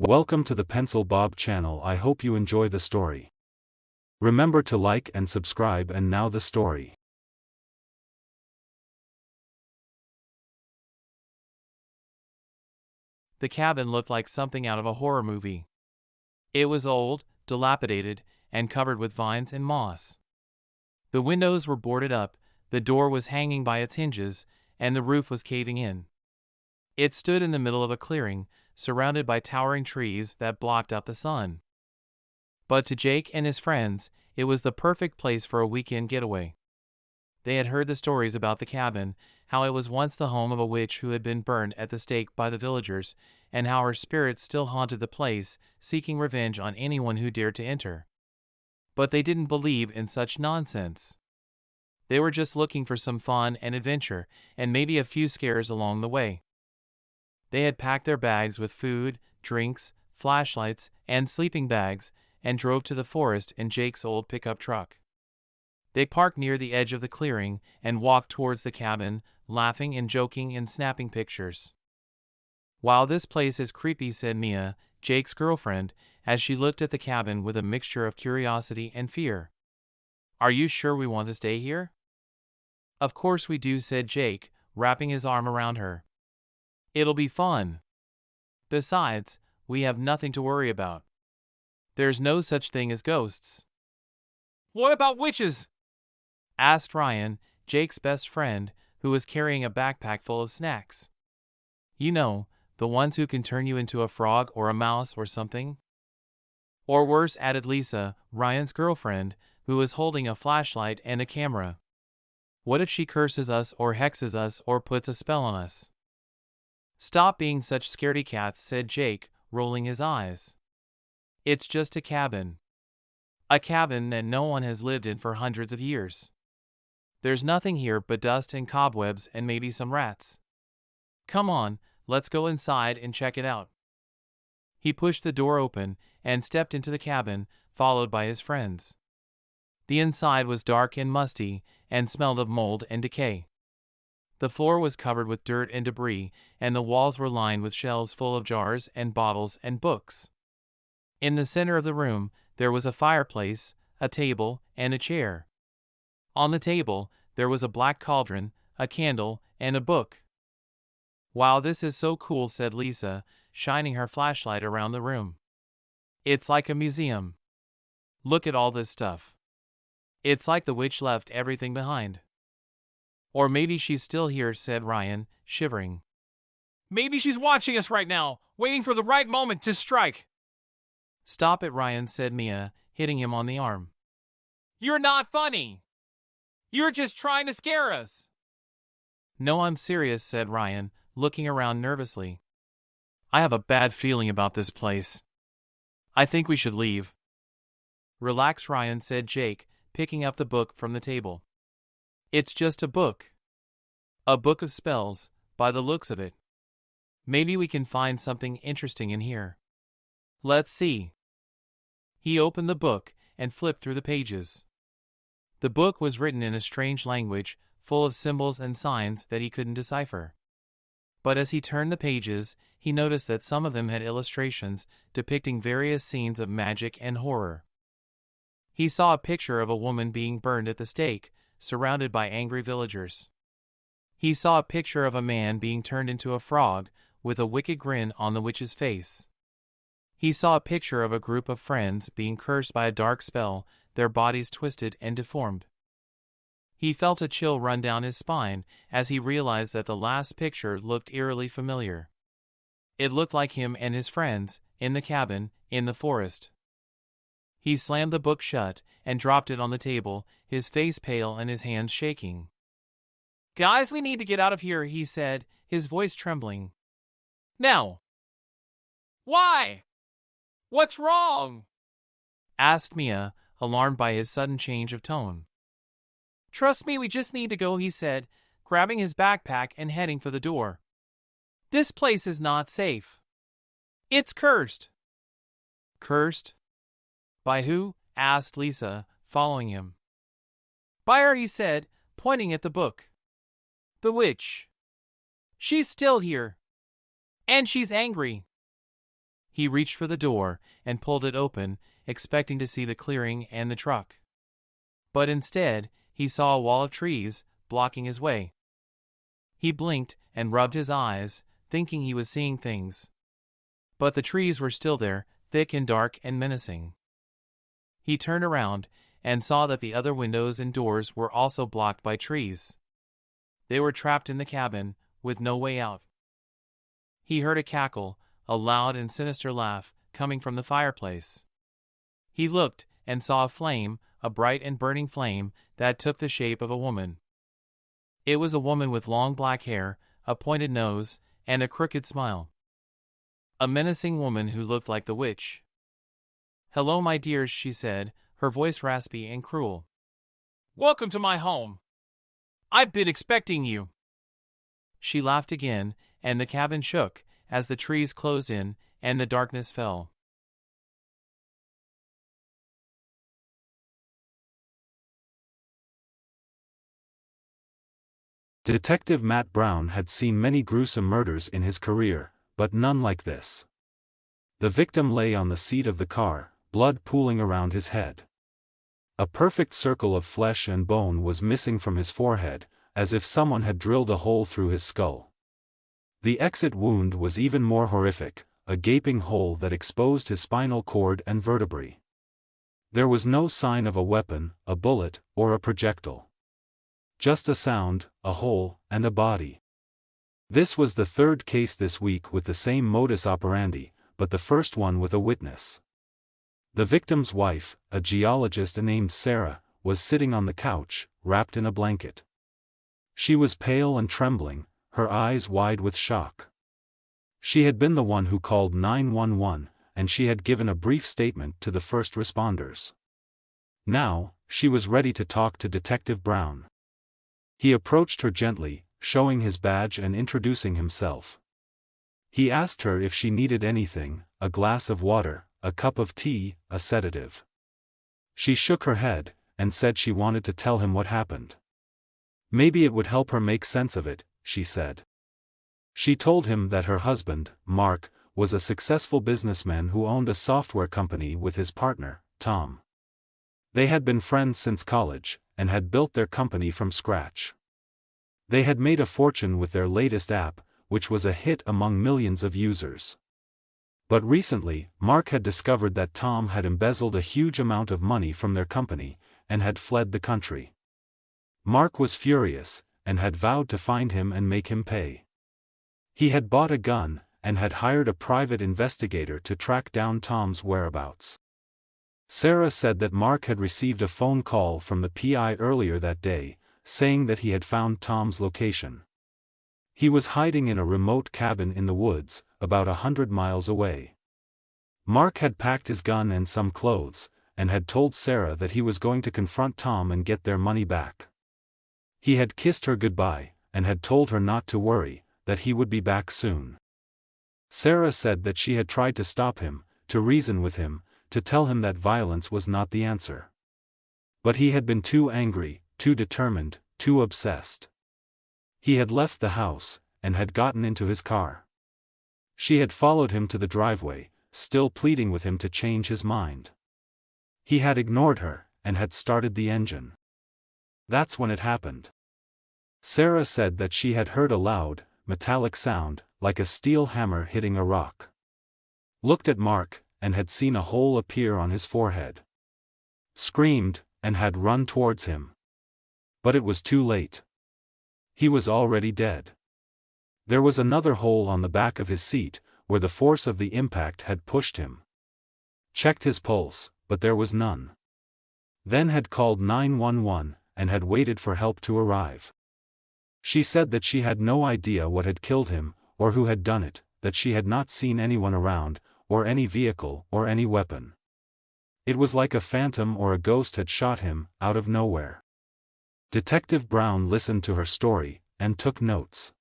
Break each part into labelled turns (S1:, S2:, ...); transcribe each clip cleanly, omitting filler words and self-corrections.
S1: Welcome to the Pencil Bob channel. I hope you enjoy the story. Remember to like and subscribe. And now the story.
S2: The cabin looked like something out of a horror movie. It was old, dilapidated, and covered with vines and moss. The windows were boarded up, the door was hanging by its hinges, and the roof was caving in. It stood in the middle of a clearing, surrounded by towering trees that blocked out the sun. But to Jake and his friends, it was the perfect place for a weekend getaway. They had heard the stories about the cabin, how it was once the home of a witch who had been burned at the stake by the villagers, and how her spirit still haunted the place, seeking revenge on anyone who dared to enter. But they didn't believe in such nonsense. They were just looking for some fun and adventure, and maybe a few scares along the way. They had packed their bags with food, drinks, flashlights, and sleeping bags, and drove to the forest in Jake's old pickup truck. They parked near the edge of the clearing and walked towards the cabin, laughing and joking and snapping pictures. "Wow, this place is creepy," said Mia, Jake's girlfriend, as she looked at the cabin with a mixture of curiosity and fear. "Are you sure we want to stay here?" "Of course we do," said Jake, wrapping his arm around her. "It'll be fun. Besides, we have nothing to worry about. There's no such thing as ghosts." "What about witches?" asked Ryan, Jake's best friend, who was carrying a backpack full of snacks. "You know, the ones who can turn you into a frog or a mouse or something." "Or worse," added Lisa, Ryan's girlfriend, who was holding a flashlight and a camera. "What if she curses us or hexes us or puts a spell on us?" "Stop being such scaredy cats," said Jake, rolling his eyes. "It's just a cabin. A cabin that no one has lived in for hundreds of years. There's nothing here but dust and cobwebs and maybe some rats. Come on, let's go inside and check it out." He pushed the door open and stepped into the cabin, followed by his friends. The inside was dark and musty and smelled of mold and decay. The floor was covered with dirt and debris, and the walls were lined with shelves full of jars and bottles and books. In the center of the room, there was a fireplace, a table, and a chair. On the table, there was a black cauldron, a candle, and a book. "Wow, this is so cool," said Lisa, shining her flashlight around the room. "It's like a museum. Look at all this stuff. It's like the witch left everything behind." "Or maybe she's still here," said Ryan, shivering. "Maybe she's watching us right now, waiting for the right moment to strike." "Stop it, Ryan," said Mia, hitting him on the arm. "You're not funny. You're just trying to scare us." "No, I'm serious," said Ryan, looking around nervously. "I have a bad feeling about this place. I think we should leave." "Relax, Ryan," said Jake, picking up the book from the table. "It's just a book. A book of spells, by the looks of it. Maybe we can find something interesting in here. Let's see." He opened the book and flipped through the pages. The book was written in a strange language, full of symbols and signs that he couldn't decipher. But as he turned the pages, he noticed that some of them had illustrations depicting various scenes of magic and horror. He saw a picture of a woman being burned at the stake, surrounded by angry villagers. He saw a picture of a man being turned into a frog, with a wicked grin on the witch's face. He saw a picture of a group of friends being cursed by a dark spell, their bodies twisted and deformed. He felt a chill run down his spine as he realized that the last picture looked eerily familiar. It looked like him and his friends, in the cabin, in the forest. He slammed the book shut and dropped it on the table, his face pale and his hands shaking. "Guys, we need to get out of here," he said, his voice trembling. "Now." "Why? What's wrong?" asked Mia, alarmed by his sudden change of tone. "Trust me, we just need to go," he said, grabbing his backpack and heading for the door. "This place is not safe. It's cursed." "Cursed? By who?" asked Lisa, following him. "By her," he said, pointing at the book. "The witch. She's still here. And she's angry." He reached for the door and pulled it open, expecting to see the clearing and the truck. But instead, he saw a wall of trees blocking his way. He blinked and rubbed his eyes, thinking he was seeing things. But the trees were still there, thick and dark and menacing. He turned around and saw that the other windows and doors were also blocked by trees. They were trapped in the cabin, with no way out. He heard a cackle, a loud and sinister laugh, coming from the fireplace. He looked and saw a flame, a bright and burning flame, that took the shape of a woman. It was a woman with long black hair, a pointed nose, and a crooked smile. A menacing woman who looked like the witch. "Hello, my dears," she said, her voice raspy and cruel. "Welcome to my home. I've been expecting you." She laughed again, and the cabin shook as the trees closed in and the darkness fell.
S1: Detective Matt Brown had seen many gruesome murders in his career, but none like this. The victim lay on the seat of the car, blood pooling around his head. A perfect circle of flesh and bone was missing from his forehead, as if someone had drilled a hole through his skull. The exit wound was even more horrific, a gaping hole that exposed his spinal cord and vertebrae. There was no sign of a weapon, a bullet, or a projectile. Just a sound, a hole, and a body. This was the third case this week with the same modus operandi, but the first one with a witness. The victim's wife, a geologist named Sarah, was sitting on the couch, wrapped in a blanket. She was pale and trembling, her eyes wide with shock. She had been the one who called 911, and she had given a brief statement to the first responders. Now, she was ready to talk to Detective Brown. He approached her gently, showing his badge and introducing himself. He asked her if she needed anything, a glass of water, a cup of tea, a sedative. She shook her head, and said she wanted to tell him what happened. Maybe it would help her make sense of it, she said. She told him that her husband, Mark, was a successful businessman who owned a software company with his partner, Tom. They had been friends since college, and had built their company from scratch. They had made a fortune with their latest app, which was a hit among millions of users. But recently, Mark had discovered that Tom had embezzled a huge amount of money from their company, and had fled the country. Mark was furious, and had vowed to find him and make him pay. He had bought a gun, and had hired a private investigator to track down Tom's whereabouts. Sarah said that Mark had received a phone call from the PI earlier that day, saying that he had found Tom's location. He was hiding in a remote cabin in the woods, about 100 miles away. Mark had packed his gun and some clothes, and had told Sarah that he was going to confront Tom and get their money back. He had kissed her goodbye, and had told her not to worry, that he would be back soon. Sarah said that she had tried to stop him, to reason with him, to tell him that violence was not the answer. But he had been too angry, too determined, too obsessed. He had left the house, and had gotten into his car. She had followed him to the driveway, still pleading with him to change his mind. He had ignored her, and had started the engine. That's when it happened. Sarah said that she had heard a loud, metallic sound, like a steel hammer hitting a rock. Looked at Mark, and had seen a hole appear on his forehead. Screamed, and had run towards him. But it was too late. He was already dead. There was another hole on the back of his seat, where the force of the impact had pushed him. Checked his pulse, but there was none. Then had called 911, and had waited for help to arrive. She said that she had no idea what had killed him, or who had done it, that she had not seen anyone around, or any vehicle, or any weapon. It was like a phantom or a ghost had shot him, out of nowhere. Detective Brown listened to her story, and took notes.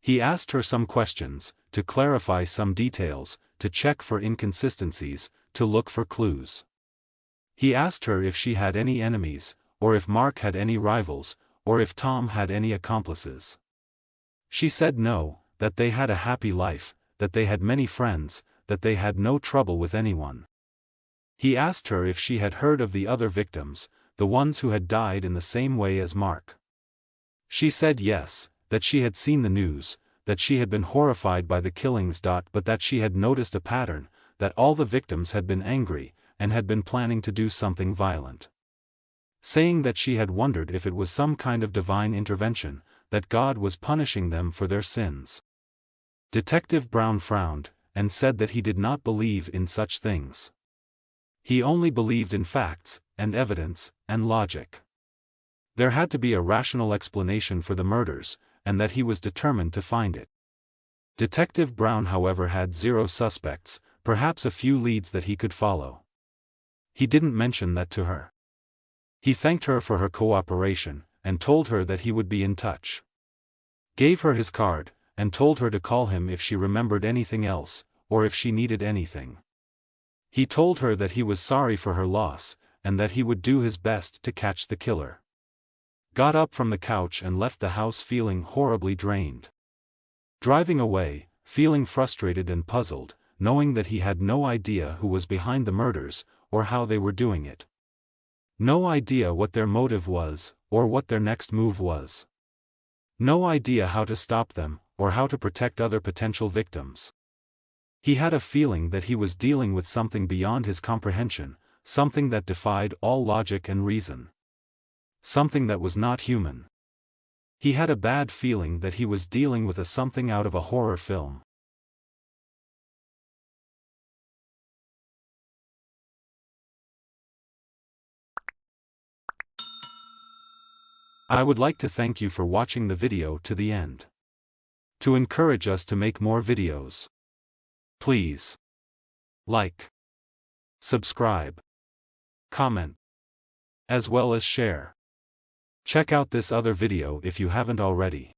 S1: He asked her some questions, to clarify some details, to check for inconsistencies, to look for clues. He asked her if she had any enemies, or if Mark had any rivals, or if Tom had any accomplices. She said no, that they had a happy life, that they had many friends, that they had no trouble with anyone. He asked her if she had heard of the other victims, the ones who had died in the same way as Mark. She said yes, that she had seen the news, that she had been horrified by the killings. But that she had noticed a pattern, that all the victims had been angry, and had been planning to do something violent. Saying that she had wondered if it was some kind of divine intervention, that God was punishing them for their sins. Detective Brown frowned, and said that he did not believe in such things. He only believed in facts, and evidence, and logic. There had to be a rational explanation for the murders, and that he was determined to find it. Detective Brown, however, had 0 suspects, perhaps a few leads that he could follow. He didn't mention that to her. He thanked her for her cooperation, and told her that he would be in touch. Gave her his card, and told her to call him if she remembered anything else, or if she needed anything. He told her that he was sorry for her loss, and that he would do his best to catch the killer. Got up from the couch and left the house feeling horribly drained. Driving away, feeling frustrated and puzzled, knowing that he had no idea who was behind the murders, or how they were doing it. No idea what their motive was, or what their next move was. No idea how to stop them, or how to protect other potential victims. He had a feeling that he was dealing with something beyond his comprehension, something that defied all logic and reason. Something that was not human. He had a bad feeling that he was dealing with something out of a horror film. I would like to thank you for watching the video to the end. To encourage us to make more videos, please like, subscribe, comment, as well as share. Check out this other video if you haven't already.